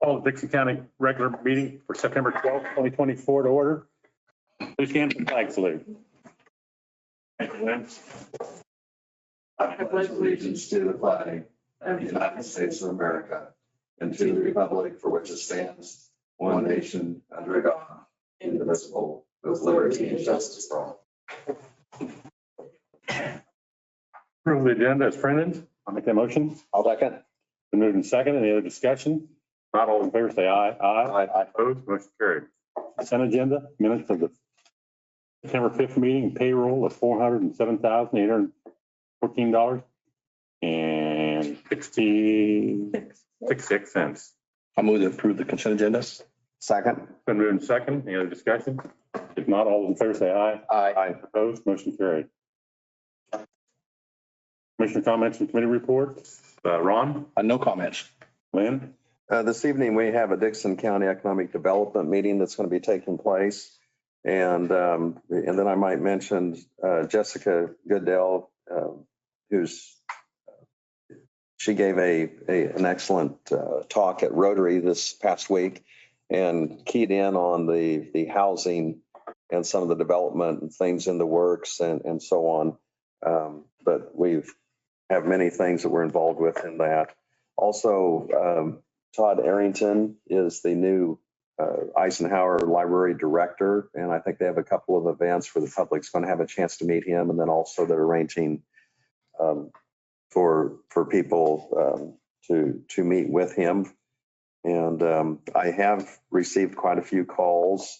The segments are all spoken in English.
Call the Dixon County regular meeting for September 12th, 2024 to order. Please stand for the flag salute. Thank you, Lynn. I pledge allegiance to the flag of the United States of America and to the republic for which it stands, one nation, under God, indivisible, with liberty and justice for all. Approve the agenda as printed. I'll make that motion. I'll second. Been moved in second. Any other discussion? Not all in favor, say aye. Aye. Opposed, motion carried. Consent agenda, minutes of the September 5th meeting, payroll of $407,814 and 66 cents. I'll move to approve the consent agenda. Second. Been moved in second. Any other discussion? If not, all in favor, say aye. Aye. Opposed, motion carried. Commissioner comments and committee reports. Ron? No comments. Lynn? This evening, we have a Dixon County Economic Development meeting that's going to be taking place. And then I might mention Jessica Goodell, she gave an excellent talk at Rotary this past week and keyed in on the housing and some of the development and things in the works and so on. But we have many things that we're involved with in that. Also, Todd Arrington is the new Eisenhower Library Director, and I think they have a couple of events where the public's going to have a chance to meet him, and then also they're arranging for people to meet with him. And I have received quite a few calls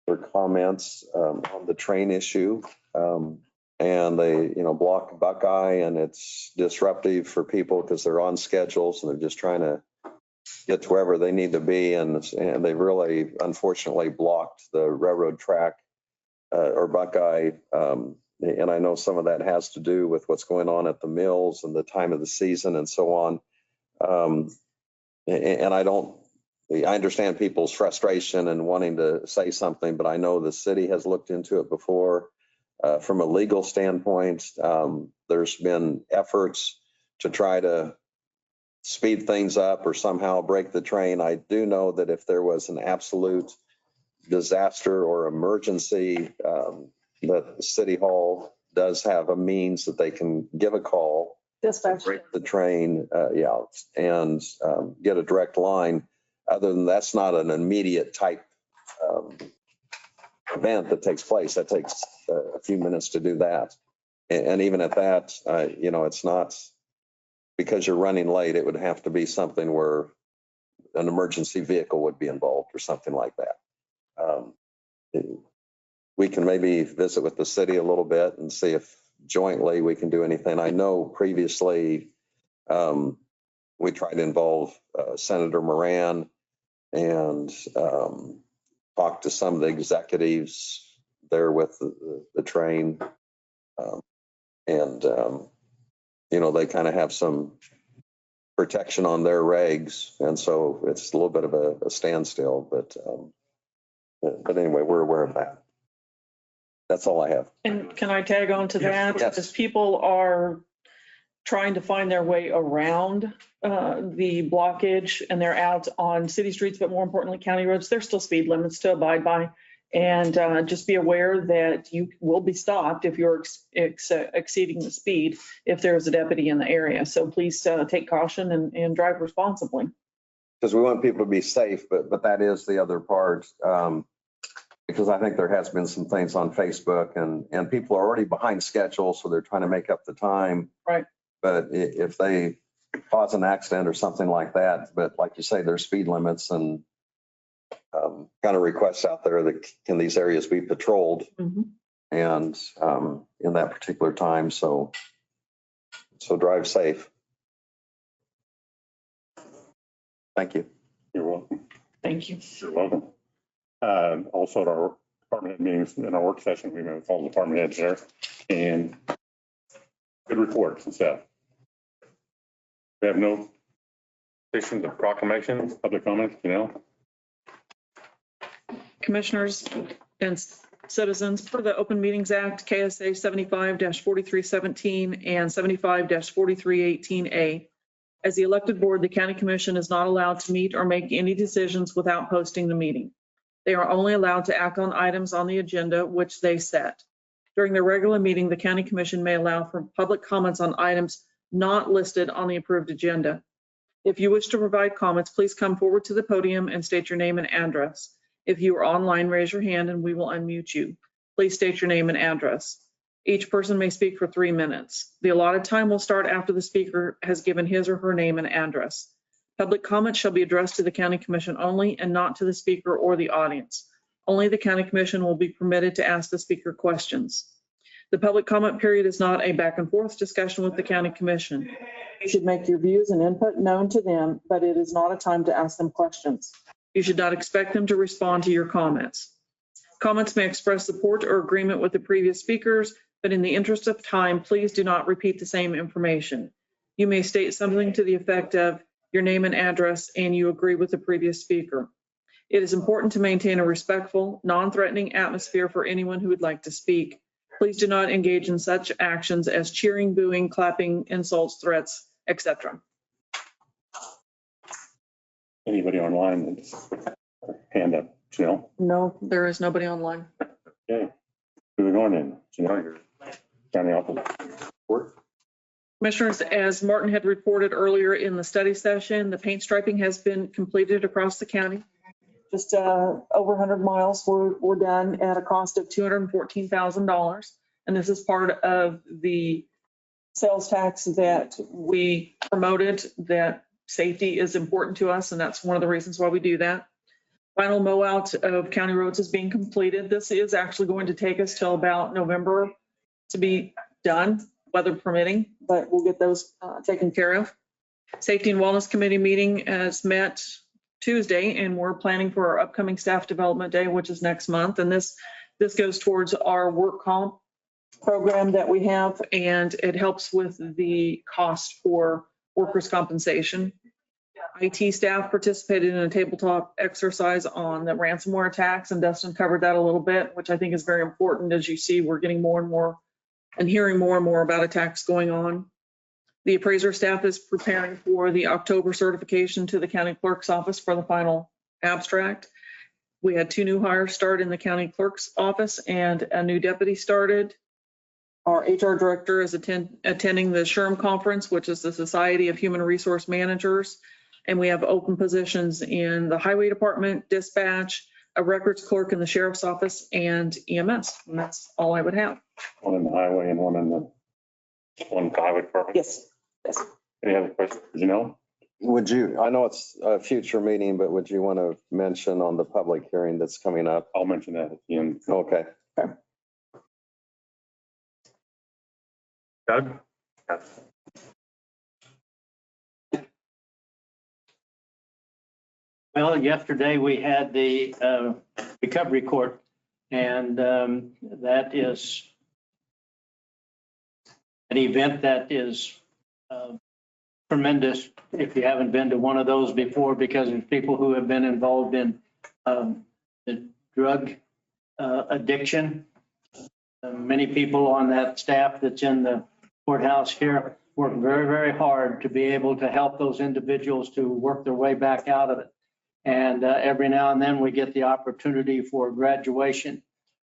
or comments on the train issue. And they, block Buckeye, and it's disruptive for people because they're on schedules and they're just trying to get to wherever they need to be. And they really, unfortunately, blocked the railroad track or Buckeye. And I know some of that has to do with what's going on at the mills and the time of the season and so on. And I understand people's frustration and wanting to say something, but I know the city has looked into it before. From a legal standpoint, there's been efforts to try to speed things up or somehow break the train. I do know that if there was an absolute disaster or emergency, that City Hall does have a means that they can give a call, break the train, and get a direct line. Other than that's not an immediate type event that takes place. That takes a few minutes to do that. And even at that, it's not because you're running late. It would have to be something where an emergency vehicle would be involved or something like that. We can maybe visit with the city a little bit and see if jointly we can do anything. I know previously we tried to involve Senator Moran and talk to some of the executives there with the train. They kind of have some protection on their regs. And so it's a little bit of a standstill, but anyway, we're aware of that. That's all I have. And can I tag on to that? Yes. As people are trying to find their way around the blockage and they're out on city streets, but more importantly, county roads, there's still speed limits to abide by. And just be aware that you will be stopped if you're exceeding the speed if there's a deputy in the area. So please take caution and drive responsibly. Because we want people to be safe, but that is the other part. Because I think there has been some things on Facebook and people are already behind schedule, so they're trying to make up the time. Right. But if they cause an accident or something like that, but like you say, there's speed limits and kind of requests out there that can these areas be patrolled and in that particular time. So drive safe. Thank you. You're welcome. Thank you. You're welcome. Also at our department head meetings in our work session, we met with all the department heads there and good reports and stuff. We have no petitions or proclamations, public comments, Commissioners and citizens, per the Open Meetings Act, KSA 75-4317 and 75-4318A, As the elected board, the county commission is not allowed to meet or make any decisions without posting the meeting. They are only allowed to act on items on the agenda which they set. During the regular meeting, the county commission may allow for public comments on items not listed on the approved agenda. If you wish to provide comments, please come forward to the podium and state your name and address. If you are online, raise your hand and we will unmute you. Please state your name and address. Each person may speak for 3 minutes. The allotted time will start after the speaker has given his or her name and address. Public comment shall be addressed to the county commission only and not to the speaker or the audience. Only the county commission will be permitted to ask the speaker questions. The public comment period is not a back and forth discussion with the county commission. You should make your views and input known to them, but it is not a time to ask them questions. You should not expect them to respond to your comments. Comments may express support or agreement with the previous speakers, but in the interest of time, please do not repeat the same information. You may state something to the effect of your name and address and you agree with the previous speaker. It is important to maintain a respectful, non-threatening atmosphere for anyone who would like to speak. Please do not engage in such actions as cheering, booing, clapping, insults, threats, etc. Anybody online? Hand up, Janelle. No, there is nobody online. Okay. Moving on in. Janelle, your county office report. Commissioners, as Martin had reported earlier in the study session, the paint striping has been completed across the county. Just over 100 miles were done at a cost of $214,000. And this is part of the sales tax that we promoted, that safety is important to us. And that's one of the reasons why we do that. Final mow out of county roads is being completed. This is actually going to take us till about November to be done, weather permitting, but we'll get those taken care of. Safety and Wellness Committee meeting has met Tuesday, and we're planning for our upcoming staff development day, which is next month. And this goes towards our work comp program that we have, and it helps with the cost for workers' compensation. IT staff participated in a tabletop exercise on the ransomware attacks, and Dustin covered that a little bit, which I think is very important. As you see, we're getting more and more and hearing more and more about attacks going on. The appraiser staff is preparing for the October certification to the county clerk's office for the final abstract. We had 2 new hires start in the county clerk's office and a new deputy started. Our HR director is attending the SHRM conference, which is the Society of Human Resource Managers. And we have open positions in the highway department, dispatch, a records clerk in the sheriff's office, and EMS. And that's all I would have. One in the highway and one in the highway department. Yes. Any other questions for Janelle? Would you, I know it's a future meeting, but would you want to mention on the public hearing that's coming up? I'll mention that at the end. Okay. Doug? Well, yesterday we had the recovery court, and that is an event that is tremendous if you haven't been to one of those before, because there's people who have been involved in the drug addiction. Many people on that staff that's in the courthouse here work very, very hard to be able to help those individuals to work their way back out of it. And every now and then we get the opportunity for graduation.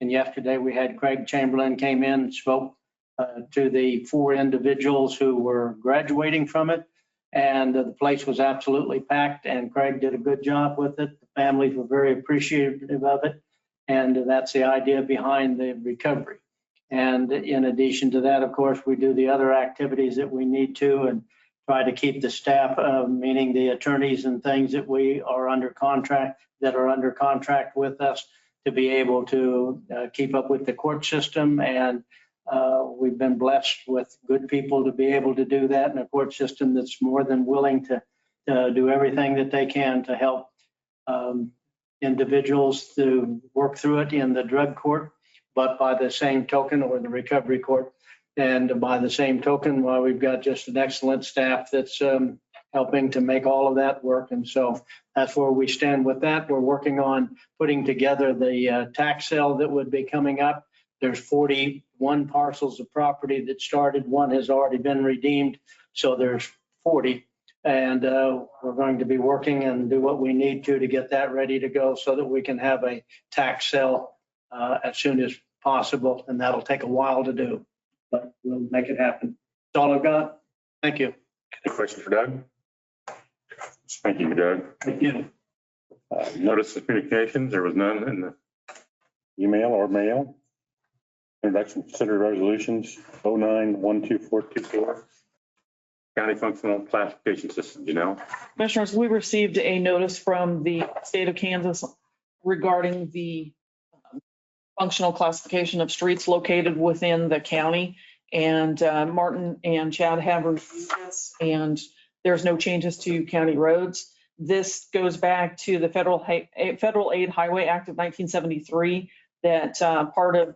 And yesterday we had Craig Chamberlain came in and spoke to the 4 individuals who were graduating from it. And the place was absolutely packed, and Craig did a good job with it. The families were very appreciative of it. And that's the idea behind the recovery. And in addition to that, of course, we do the other activities that we need to and try to keep the staff, meaning the attorneys and things that we are under contract, that are under contract with us, to be able to keep up with the court system. And we've been blessed with good people to be able to do that, in a court system that's more than willing to do everything that they can to help individuals to work through it in the drug court, but by the same token, or the recovery court. And by the same token, well, we've got just an excellent staff that's helping to make all of that work. And so that's where we stand with that. We're working on putting together the tax sale that would be coming up. There's 41 parcels of property that started. 1 has already been redeemed. So there's 40. And we're going to be working and do what we need to get that ready to go so that we can have a tax sale as soon as possible. And that'll take a while to do, but we'll make it happen. That's all I've got. Thank you. Any questions for Doug? Thank you, Doug. Thank you. Notice of communications, there was none in the email or mail. Introduction, consider resolutions 09-12424. County functional classification system, you know? Commissioners, we received a notice from the state of Kansas regarding the functional classification of streets located within the county. And Martin and Chad have reviewed this, and there's no changes to county roads. This goes back to the Federal Aid Highway Act of 1973, that part of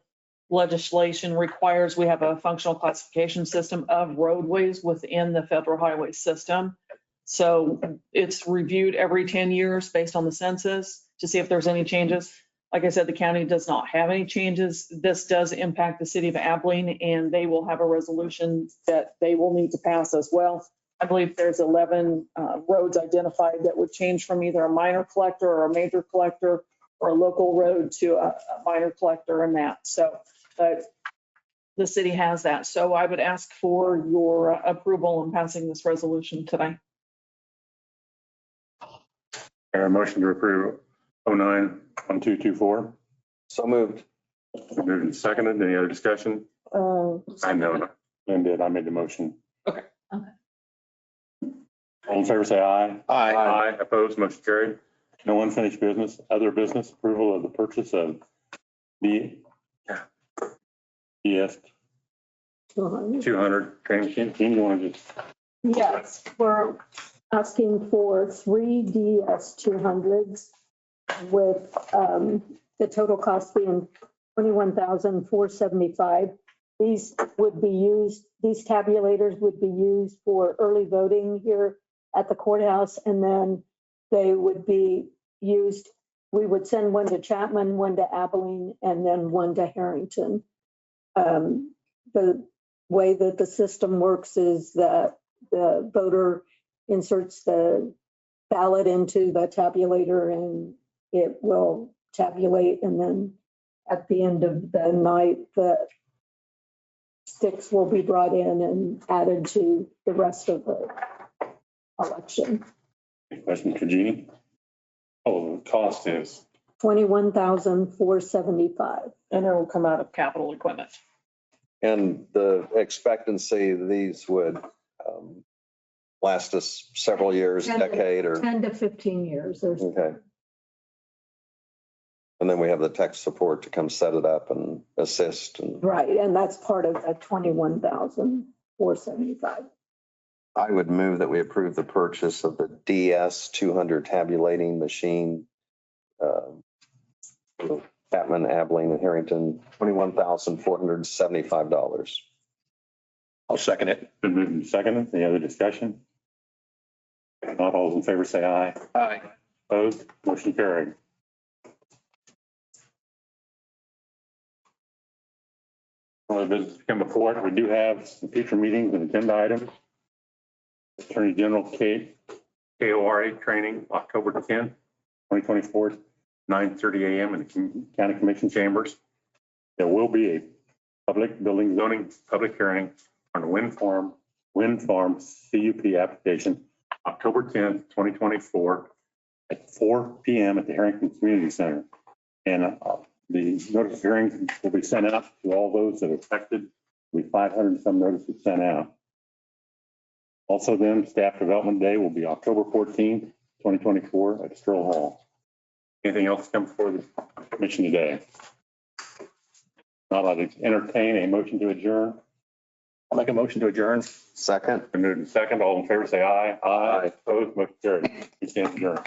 legislation requires we have a functional classification system of roadways within the federal highway system. So it's reviewed every 10 years based on the census to see if there's any changes. Like I said, the county does not have any changes. This does impact the city of Abilene, and they will have a resolution that they will need to pass as well. I believe there's 11 roads identified that would change from either a minor collector or a major collector, or a local road to a minor collector and that. So, but the city has that. So I would ask for your approval in passing this resolution today. A motion to approve 09-1224. So moved. Moved and seconded. Any other discussion? I know. Lynn did. I made the motion. Okay. All in favor, say aye. Aye. Opposed, motion carried. No unfinished business. Other business, approval of the purchase of the DS 200 training machine. Jean, you want to just, Yes, we're asking for 3 DS-200s with the total cost being $21,475. These tabulators would be used for early voting here at the courthouse, and then they would be used, we would send one to Chapman, one to Abilene, and then one to Harrington. The way that the system works is that the voter inserts the ballot into the tabulator and it will tabulate, and then at the end of the night, the sticks will be brought in and added to the rest of the election. any questions for Jeannie? Oh, the cost is, $21,475. And it will come out of capital equipment. And the expectancy, these would last us several years, decade, or, 10 to 15 years. okay. And then we have the tech support to come set it up and assist. And Right, and that's part of the $21,475. I would move that we approve the purchase of the DS 200 tabulating machine. Chapman, Abilene, and Harrington, $21,475. I'll second it. been moved and seconded. Any other discussion? If not, all those in favor, say aye. Aye. Opposed, motion carried. Other business to come before it. We do have some future meetings and agenda items. Attorney General KORA training, October 10th, 2024, 9:30 a.m. in the County Commission chambers. There will be a public building zoning public hearing on the wind farm CUP application, October 10th, 2024, at 4 p.m. at the Harrington Community Center. And the notice of hearing will be sent out to all those that are affected. There'll be 500 and some notices sent out. Also then, Staff Development Day will be October 14th, 2024 at Stroll Hall. Anything else come before the commission today? Not allowed to entertain a motion to adjourn. I'll make a motion to adjourn. Second. Been moved and second. All in favor, say aye. Aye. Opposed, motion carried. We stand adjourned.